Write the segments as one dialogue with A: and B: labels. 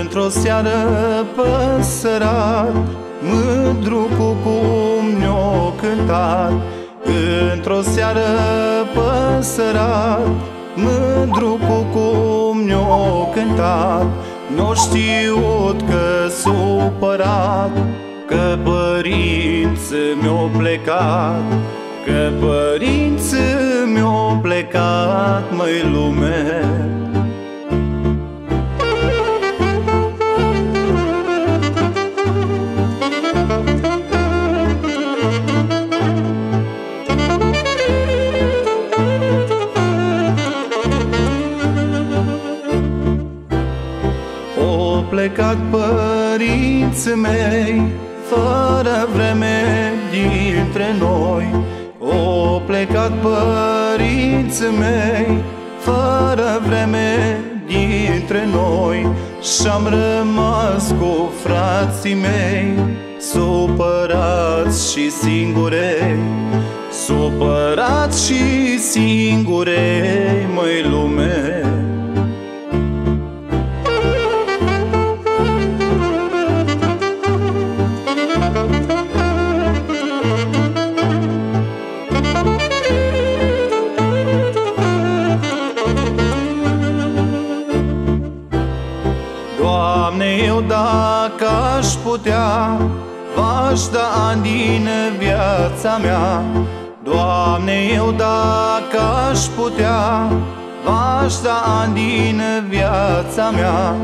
A: Într-o seară păsărat, mândru cu cum ne-o cântat. Într-o seară păsărat, mândru cu cum ne-o cântat. N-o știut că supărat, că părinții mi-o plecat, că părinții mi-o plecat, măi lume. O plecat părinții mei, fără vreme dintre noi. O plecat părinții mei, fără vreme dintre noi. Și-am rămas cu frații mei, supărați și singurei, supărați și singurei, măi lume. Doamne, eu dacă aș putea, v-aș da ani din viața mea. Doamne, eu dacă aș putea, v-aș da ani din viața mea.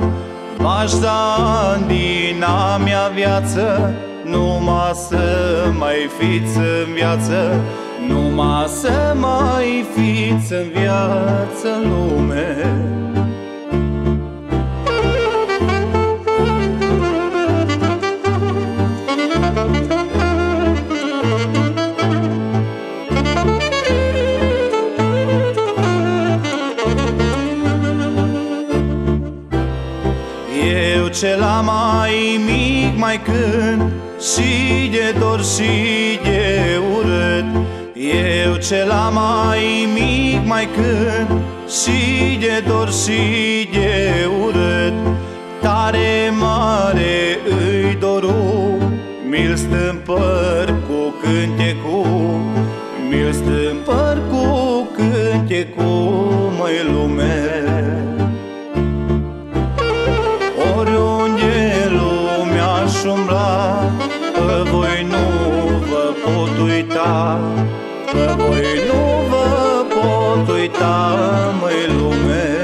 A: V-aș da ani din a mea viață, numai să mai fiți în viață, numai să mai fiți în viață, lume. Eu cel mai mic mai cânt, și de dor și de urât. Eu cel mai mic mai cânt, și de dor și de urât. Tare mare îi dorul, mi-l stâmpăr cu cântecul, mi-l stâmpăr cu cântecul, măi lume. Oriunde lumea-aș umbla, pe voi nu vă pot uita, pe voi nu vă pot uita, măi lume.